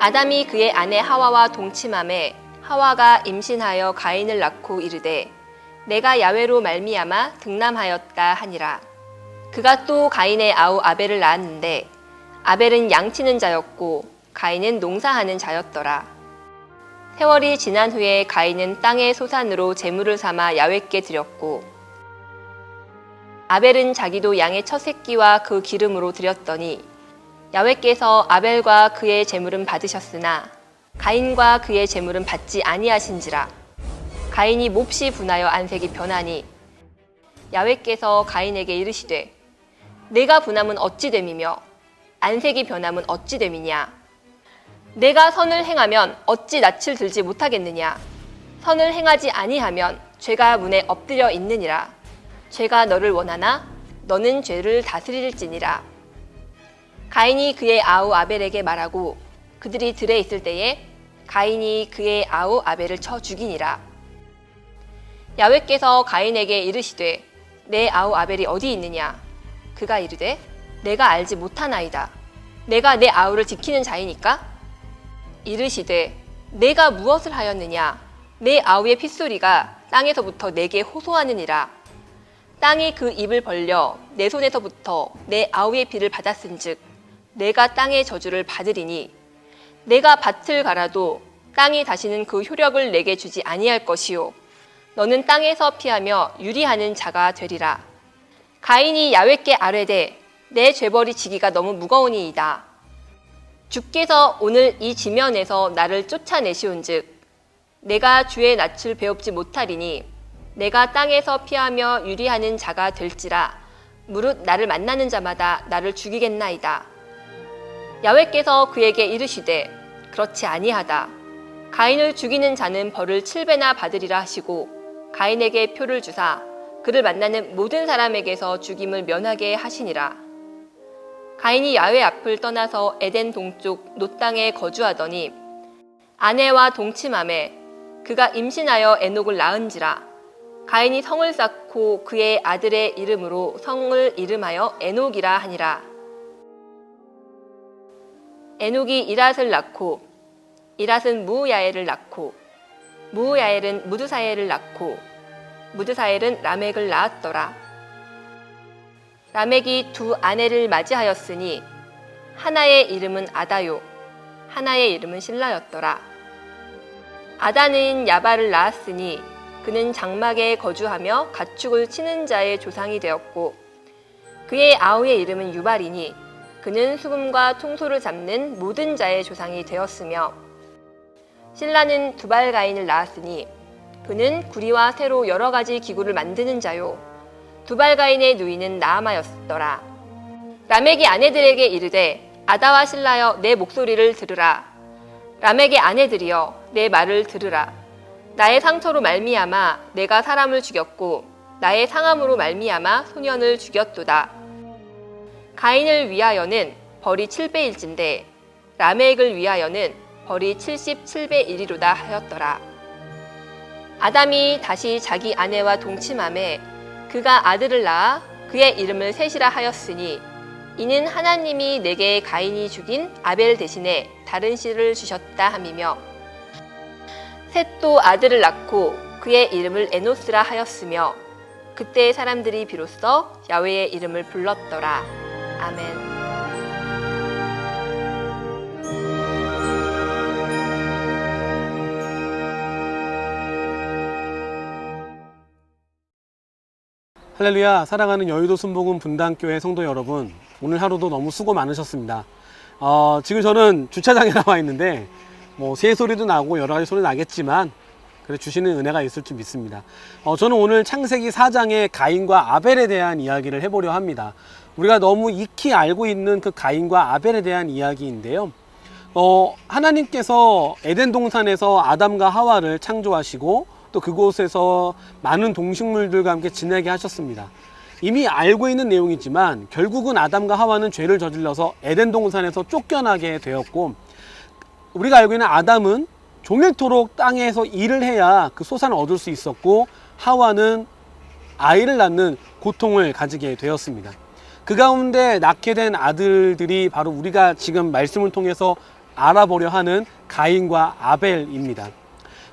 아담이 그의 아내 하와와 동침함에 하와가 임신하여 가인을 낳고 이르되 내가 야외로 말미암아 등남하였다 하니라. 그가 또 가인의 아우 아벨을 낳았는데 아벨은 양치는 자였고 가인은 농사하는 자였더라. 세월이 지난 후에 가인은 땅의 소산으로 제물을 삼아 야훼께 드렸고 아벨은 자기도 양의 첫 새끼와 그 기름으로 드렸더니 야훼께서 아벨과 그의 제물은 받으셨으나 가인과 그의 제물은 받지 아니하신지라. 가인이 몹시 분하여 안색이 변하니 야훼께서 가인에게 이르시되 내가 분함은 어찌 됨이며 안색이 변함은 어찌 됨이냐. 내가 선을 행하면 어찌 낯을 들지 못하겠느냐. 선을 행하지 아니하면 죄가 문에 엎드려 있느니라. 죄가 너를 원하나 너는 죄를 다스릴지니라. 가인이 그의 아우 아벨에게 말하고 그들이 들에 있을 때에 가인이 그의 아우 아벨을 쳐 죽이니라. 야훼께서 가인에게 이르시되 내 아우 아벨이 어디 있느냐. 그가 이르되 내가 알지 못하나이다. 내가 내 아우를 지키는 자이니까. 이르시되 내가 무엇을 하였느냐. 내 아우의 핏소리가 땅에서부터 내게 호소하느니라. 땅이 그 입을 벌려 내 손에서부터 내 아우의 피를 받았은즉 내가 땅의 저주를 받으리니 내가 밭을 갈아도 땅이 다시는 그 효력을 내게 주지 아니할 것이요 너는 땅에서 피하며 유리하는 자가 되리라. 가인이 야훼께 아뢰되 내 죄벌이 지기가 너무 무거우니이다. 주께서 오늘 이 지면에서 나를 쫓아내시온즉 내가 주의 낯을 배웁지 못하리니 내가 땅에서 피하며 유리하는 자가 될지라 무릇 나를 만나는 자마다 나를 죽이겠나이다. 야훼께서 그에게 이르시되 그렇지 아니하다. 가인을 죽이는 자는 벌을 7배나 받으리라 하시고 가인에게 표를 주사 그를 만나는 모든 사람에게서 죽임을 면하게 하시니라. 가인이 야훼 앞을 떠나서 에덴 동쪽 놋 땅에 거주하더니 아내와 동침함에 그가 임신하여 에녹을 낳은지라. 가인이 성을 쌓고 그의 아들의 이름으로 성을 이름하여 에녹이라 하니라. 에녹이 이랏을 낳고 이랏은 무야엘을 낳고 무야엘은 무드사엘을 낳고 무드사엘은 라멕을 낳았더라. 라멕이 두 아내를 맞이하였으니 하나의 이름은 아다요 하나의 이름은 실라였더라. 아다는 야발을 낳았으니 그는 장막에 거주하며 가축을 치는 자의 조상이 되었고 그의 아우의 이름은 유발이니 그는 수금과 통소를 잡는 모든 자의 조상이 되었으며 실라는 두발가인을 낳았으니 그는 구리와 새로 여러 가지 기구를 만드는 자요 두발가인의 누이는 나아마였더라. 라멕이 아내들에게 이르되 아다와 실라여 내 목소리를 들으라. 라멕의 아내들이여 내 말을 들으라. 나의 상처로 말미암아 내가 사람을 죽였고 나의 상함으로 말미암아 소년을 죽였도다. 가인을 위하여는 벌이 7배일진데 라멕을 위하여는 벌이 77배 1이로다 하였더라. 아담이 다시 자기 아내와 동침함에 그가 아들을 낳아 그의 이름을 셋이라 하였으니 이는 하나님이 내게 가인이 죽인 아벨 대신에 다른 씨를 주셨다 함이며 셋도 아들을 낳고 그의 이름을 에노스라 하였으며 그때 사람들이 비로소 야훼의 이름을 불렀더라. 아멘. 할렐루야. 사랑하는 여의도 순복음 분당교회 성도 여러분, 오늘 하루도 너무 수고 많으셨습니다. 지금 저는 주차장에 나와 있는데 새소리도 나고 여러 가지 소리 나겠지만 그래 주시는 은혜가 있을 줄 믿습니다. 저는 오늘 창세기 4장의 가인과 아벨에 대한 이야기를 해보려 합니다. 우리가 너무 익히 알고 있는 그 가인과 아벨에 대한 이야기인데요. 하나님께서 에덴 동산에서 아담과 하와를 창조하시고 또 그곳에서 많은 동식물들과 함께 지내게 하셨습니다. 이미 알고 있는 내용이지만 결국은 아담과 하와는 죄를 저질러서 에덴 동산에서 쫓겨나게 되었고, 우리가 알고 있는 아담은 종일토록 땅에서 일을 해야 그 소산을 얻을 수 있었고, 하와는 아이를 낳는 고통을 가지게 되었습니다. 그 가운데 낳게 된 아들들이 바로 우리가 지금 말씀을 통해서 알아보려 하는 가인과 아벨입니다.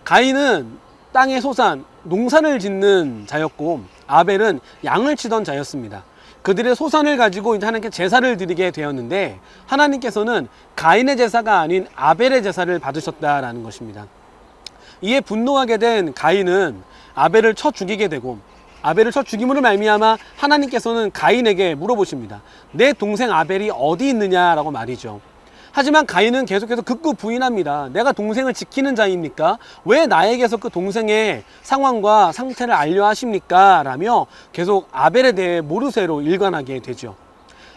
가인은 땅의 소산, 농사를 짓는 자였고 아벨은 양을 치던 자였습니다. 그들의 소산을 가지고 이제 하나님께 제사를 드리게 되었는데 하나님께서는 가인의 제사가 아닌 아벨의 제사를 받으셨다라는 것입니다. 이에 분노하게 된 가인은 아벨을 쳐 죽이게 되고 아벨을 쳐 죽임으로 말미암아 하나님께서는 가인에게 물어보십니다. 내 동생 아벨이 어디 있느냐라고 말이죠. 하지만 가인은 계속해서 극구 부인합니다. 내가 동생을 지키는 자입니까? 왜 나에게서 그 동생의 상황과 상태를 알려 하십니까? 라며 계속 아벨에 대해 모르쇠로 일관하게 되죠.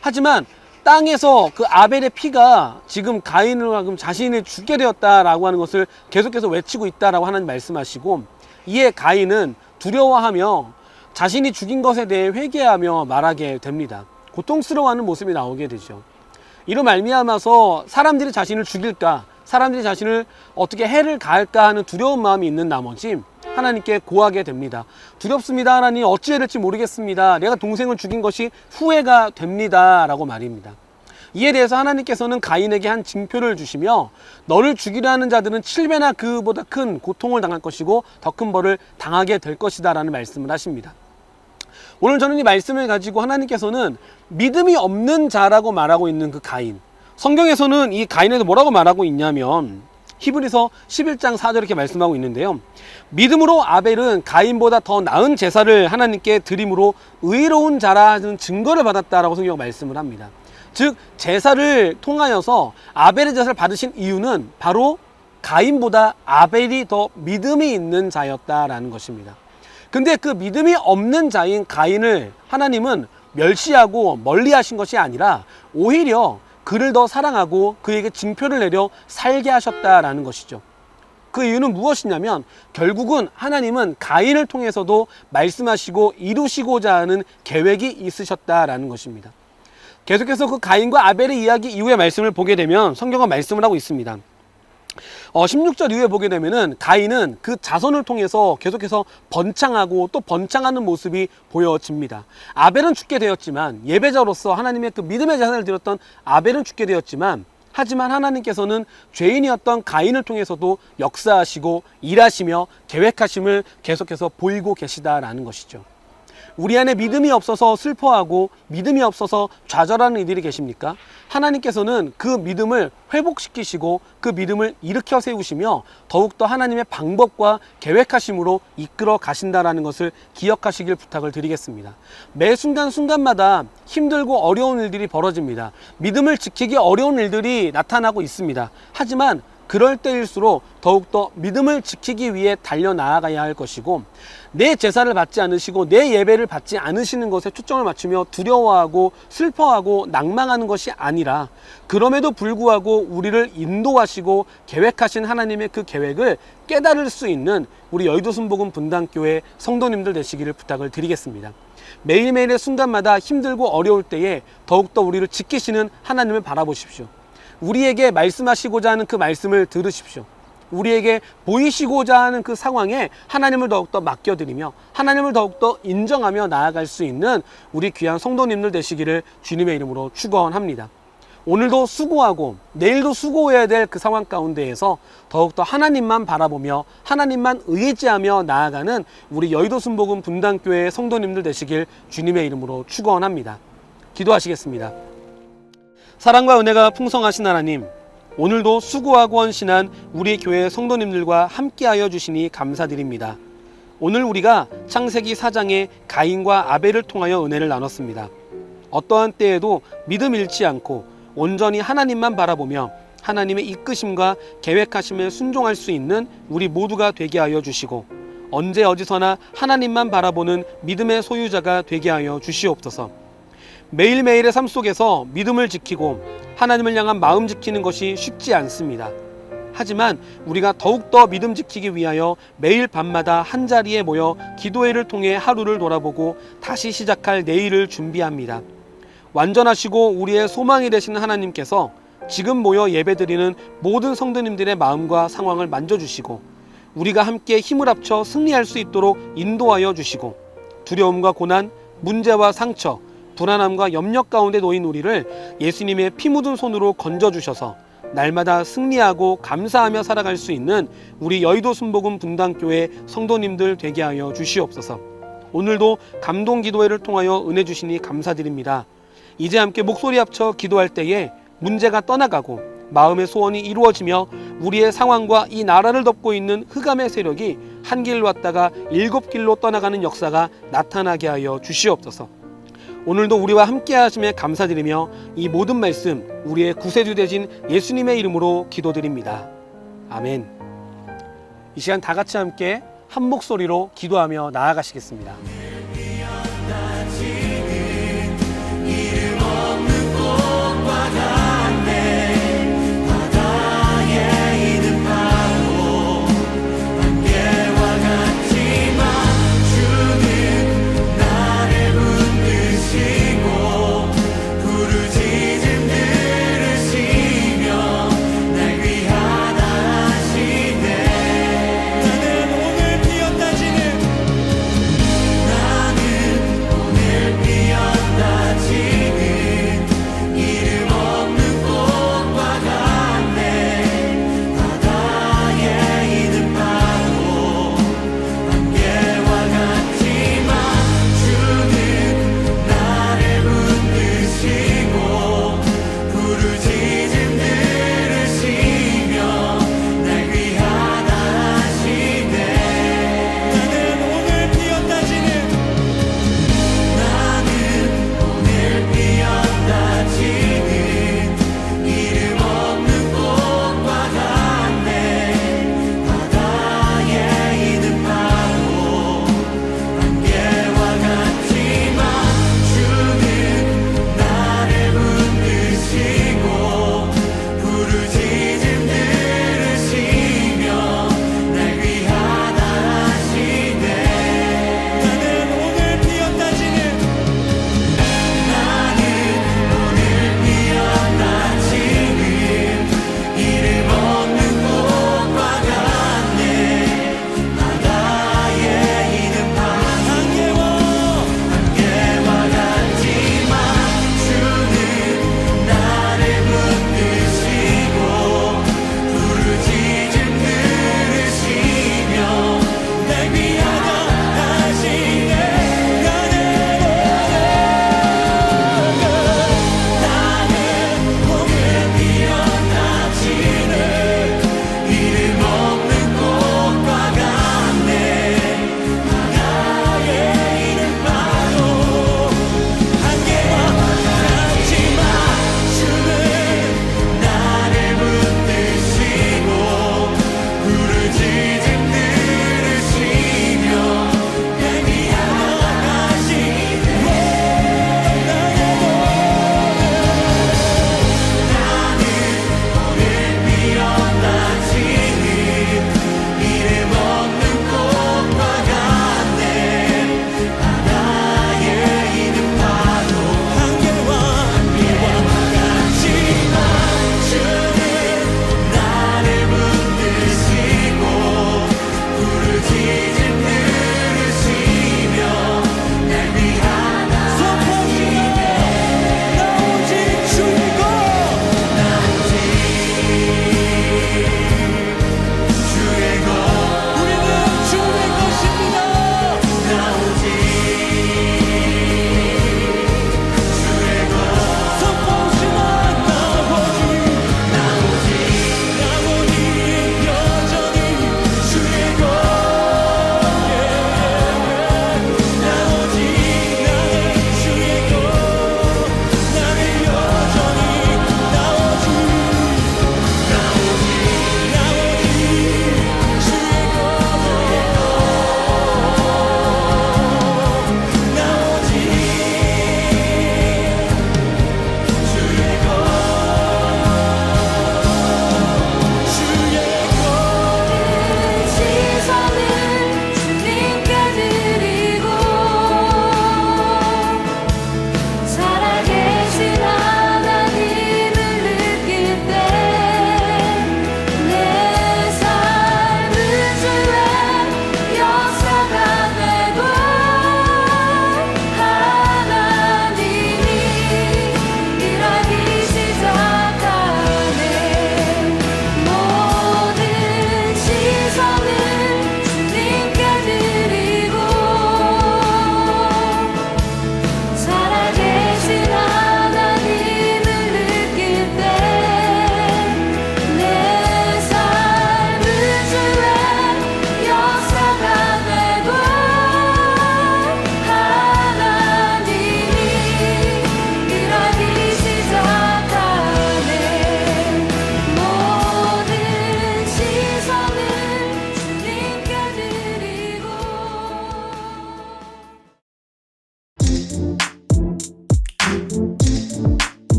하지만 땅에서 그 아벨의 피가 지금 가인으로 하여금 자신이 죽게 되었다라고 하는 것을 계속해서 외치고 있다라고 하나님 말씀하시고 이에 가인은 두려워하며 자신이 죽인 것에 대해 회개하며 말하게 됩니다. 고통스러워하는 모습이 나오게 되죠. 이로 말미암아서 사람들이 자신을 죽일까, 사람들이 자신을 어떻게 해를 가할까 하는 두려운 마음이 있는 나머지 하나님께 고하게 됩니다. 두렵습니다. 하나님, 어찌해야 될지 모르겠습니다. 내가 동생을 죽인 것이 후회가 됩니다. 라고 말입니다. 이에 대해서 하나님께서는 가인에게 한 징표를 주시며 너를 죽이려 하는 자들은 7배나 그보다 큰 고통을 당할 것이고 더 큰 벌을 당하게 될 것이다 라는 말씀을 하십니다. 오늘 저는 이 말씀을 가지고 하나님께서는 믿음이 없는 자라고 말하고 있는 그 가인, 성경에서는 이 가인에서 뭐라고 말하고 있냐면 히브리서 11장 4절 이렇게 말씀하고 있는데요. 믿음으로 아벨은 가인보다 더 나은 제사를 하나님께 드림으로 의로운 자라는 증거를 받았다라고 성경 말씀을 합니다. 즉 제사를 통하여서 아벨의 제사를 받으신 이유는 바로 가인보다 아벨이 더 믿음이 있는 자였다라는 것입니다. 근데 그 믿음이 없는 자인 가인을 하나님은 멸시하고 멀리하신 것이 아니라 오히려 그를 더 사랑하고 그에게 징표를 내려 살게 하셨다라는 것이죠. 그 이유는 무엇이냐면 결국은 하나님은 가인을 통해서도 말씀하시고 이루시고자 하는 계획이 있으셨다라는 것입니다. 계속해서 그 가인과 아벨의 이야기 이후의 말씀을 보게 되면 성경은 말씀을 하고 있습니다. 16절 이후에 보게 되면은 가인은 그 자손을 통해서 계속해서 번창하고 또 번창하는 모습이 보여집니다. 아벨은 죽게 되었지만 예배자로서 하나님의 그 믿음의 자산을 드렸던 아벨은 죽게 되었지만 하지만 하나님께서는 죄인이었던 가인을 통해서도 역사하시고 일하시며 계획하심을 계속해서 보이고 계시다라는 것이죠. 우리 안에 믿음이 없어서 슬퍼하고 믿음이 없어서 좌절하는 이들이 계십니까? 하나님께서는 그 믿음을 회복시키시고 그 믿음을 일으켜 세우시며 더욱더 하나님의 방법과 계획하심으로 이끌어 가신다라는 것을 기억하시길 부탁을 드리겠습니다. 매 순간순간마다 힘들고 어려운 일들이 벌어집니다. 믿음을 지키기 어려운 일들이 나타나고 있습니다. 하지만 그럴 때일수록 더욱더 믿음을 지키기 위해 달려나아가야 할 것이고 내 제사를 받지 않으시고 내 예배를 받지 않으시는 것에 초점을 맞추며 두려워하고 슬퍼하고 낭망하는 것이 아니라 그럼에도 불구하고 우리를 인도하시고 계획하신 하나님의 그 계획을 깨달을 수 있는 우리 여의도 순복음 분당교회 성도님들 되시기를 부탁을 드리겠습니다. 매일매일의 순간마다 힘들고 어려울 때에 더욱더 우리를 지키시는 하나님을 바라보십시오. 우리에게 말씀하시고자 하는 그 말씀을 들으십시오. 우리에게 보이시고자 하는 그 상황에 하나님을 더욱더 맡겨드리며 하나님을 더욱더 인정하며 나아갈 수 있는 우리 귀한 성도님들 되시기를 주님의 이름으로 축원합니다. 오늘도 수고하고 내일도 수고해야 될 그 상황 가운데에서 더욱더 하나님만 바라보며 하나님만 의지하며 나아가는 우리 여의도 순복음 분당교회 성도님들 되시길 주님의 이름으로 축원합니다. 기도하시겠습니다. 사랑과 은혜가 풍성하신 하나님, 오늘도 수고하고 헌신한 우리 교회 성도님들과 함께하여 주시니 감사드립니다. 오늘 우리가 창세기 4장의 가인과 아벨을 통하여 은혜를 나눴습니다. 어떠한 때에도 믿음 잃지 않고 온전히 하나님만 바라보며 하나님의 이끄심과 계획하심에 순종할 수 있는 우리 모두가 되게 하여 주시고 언제 어디서나 하나님만 바라보는 믿음의 소유자가 되게 하여 주시옵소서. 매일매일의 삶 속에서 믿음을 지키고 하나님을 향한 마음 지키는 것이 쉽지 않습니다. 하지만 우리가 더욱더 믿음 지키기 위하여 매일 밤마다 한자리에 모여 기도회를 통해 하루를 돌아보고 다시 시작할 내일을 준비합니다. 완전하시고 우리의 소망이 되시는 하나님께서 지금 모여 예배드리는 모든 성도님들의 마음과 상황을 만져주시고 우리가 함께 힘을 합쳐 승리할 수 있도록 인도하여 주시고 두려움과 고난, 문제와 상처, 불안함과 염려 가운데 놓인 우리를 예수님의 피 묻은 손으로 건져주셔서 날마다 승리하고 감사하며 살아갈 수 있는 우리 여의도 순복음 분당교회 성도님들 되게 하여 주시옵소서. 오늘도 감동 기도회를 통하여 은혜 주시니 감사드립니다. 이제 함께 목소리 합쳐 기도할 때에 문제가 떠나가고 마음의 소원이 이루어지며 우리의 상황과 이 나라를 덮고 있는 흑암의 세력이 한 길로 왔다가 7길로 떠나가는 역사가 나타나게 하여 주시옵소서. 오늘도 우리와 함께 하심에 감사드리며 이 모든 말씀 우리의 구세주 되신 예수님의 이름으로 기도드립니다. 아멘. 이 시간 다 같이 함께 한 목소리로 기도하며 나아가시겠습니다.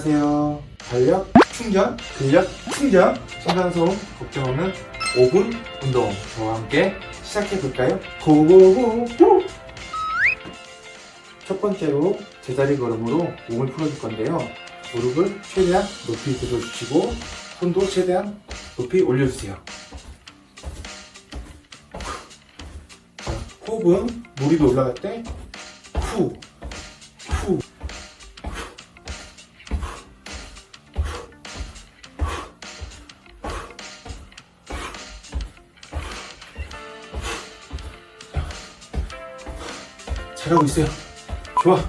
안녕하세요. 달력 충전, 근력 충전, 층간소음 걱정 없는 5분 운동 저와 함께 시작해 볼까요? 고고고! 첫 번째로 제자리 걸음으로 몸을 풀어줄 건데요. 무릎을 최대한 높이 들어주시고 손도 최대한 높이 올려주세요. 자, 호흡은 물이 올라갈 때 후, 후. 잘하고 있어요. 좋아.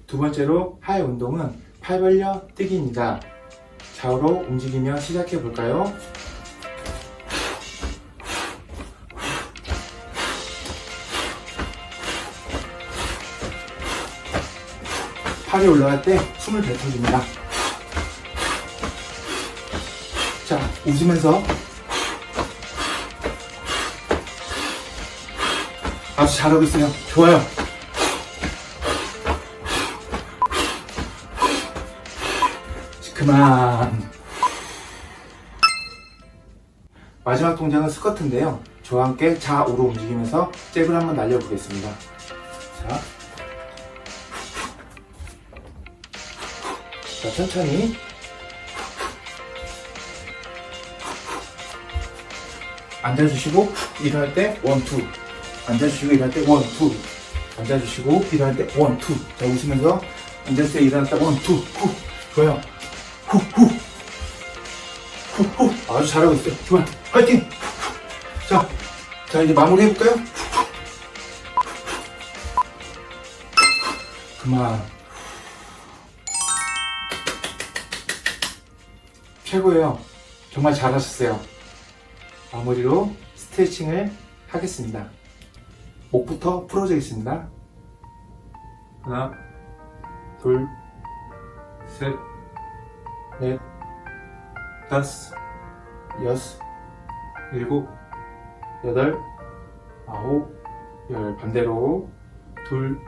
두 번째로 하의 운동은 팔 벌려 뛰기입니다. 좌우로 움직이며 시작해 볼까요? 팔이 올라갈 때 숨을 뱉어줍니다. 자, 웃으면서 아주 잘하고 있어요. 좋아요. 그만. 마지막 동작은 스쿼트인데요. 저와 함께 좌우로 움직이면서 잽을 한번 날려보겠습니다. 자, 천천히. 앉아주시고 일어날 때 원, 투. 앉아주시고 일어날 때 원, 투. 앉아주시고 일어날 때 원, 투. 자, 웃으면서 앉았을 때 일어날 때 원, 투, 후. 좋아요. 후, 후. 후, 후. 아주 잘하고 있어요. 좋아요. 화이팅! 자, 이제 마무리 해볼까요? 그만. 최고예요. 정말 잘하셨어요. 마무리로 스트레칭을 하겠습니다. 목부터 풀어주겠습니다. 하나, 둘, 셋, 넷, 다섯, 여섯, 일곱, 여덟, 아홉, 열. 반대로 둘,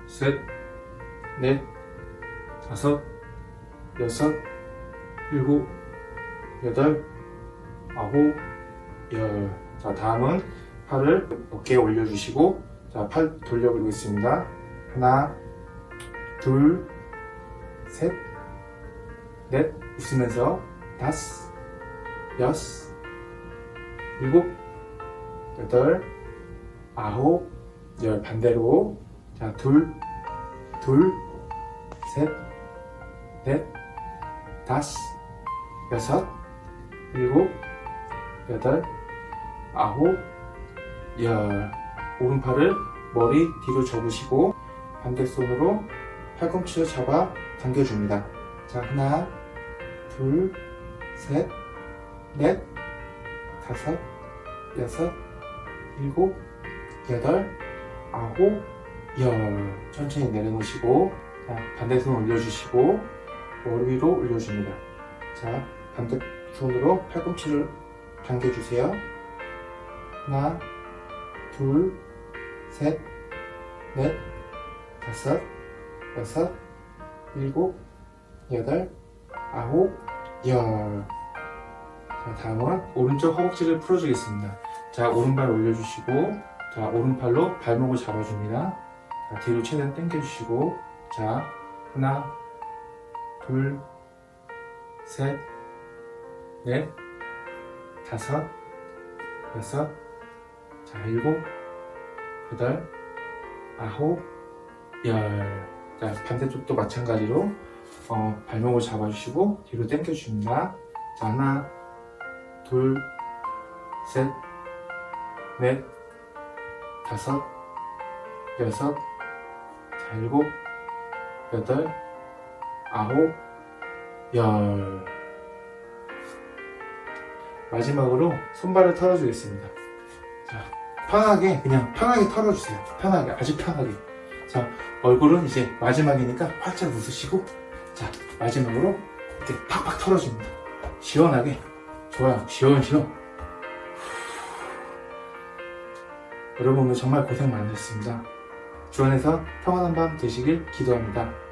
셋, 넷, 다섯, 여섯, 일곱, 여덟, 아홉, 열. 자, 다음은 팔을 어깨에 올려주시고, 자, 팔 돌려보겠습니다. 하나, 둘, 셋, 넷, 웃으면서 다섯, 여섯, 일곱, 여덟, 아홉, 열. 반대로 자, 둘, 셋, 넷, 다섯, 여섯, 일곱, 여덟, 아홉, 열. 오른팔을 머리 뒤로 접으시고 반대손으로 팔꿈치를 잡아 당겨줍니다. 자, 하나, 둘, 셋, 넷, 다섯, 여섯, 일곱, 여덟, 아홉, 열. 천천히 내려놓으시고, 자, 반대손 올려주시고 머리 위로 올려줍니다. 자, 반대손으로 팔꿈치를 당겨주세요. 하나, 둘, 셋, 넷, 다섯, 여섯, 일곱, 여덟, 아홉, 열. 자, 다음은 오른쪽 허벅지를 풀어주겠습니다. 자, 오른발 올려주시고, 자, 오른팔로 발목을 잡아줍니다. 자, 뒤로 최대한 당겨주시고, 자, 하나, 둘, 셋, 넷, 다섯, 여섯, 자, 일곱, 여덟, 아홉, 열. 자, 반대쪽도 마찬가지로 발목을 잡아주시고 뒤로 당겨줍니다. 자, 하나, 둘, 셋, 넷, 다섯, 여섯, 자, 일곱, 여덟, 아홉, 열. 마지막으로 손발을 털어주겠습니다. 자, 편하게, 그냥 편하게 털어주세요. 편하게, 아주 편하게. 자, 얼굴은 이제 마지막이니까 활짝 웃으시고, 자, 마지막으로 이렇게 팍팍 털어줍니다. 시원하게. 좋아요. 시원시원. 여러분 오늘 정말 고생 많으셨습니다. 주 안에서 평안한 밤 되시길 기도합니다.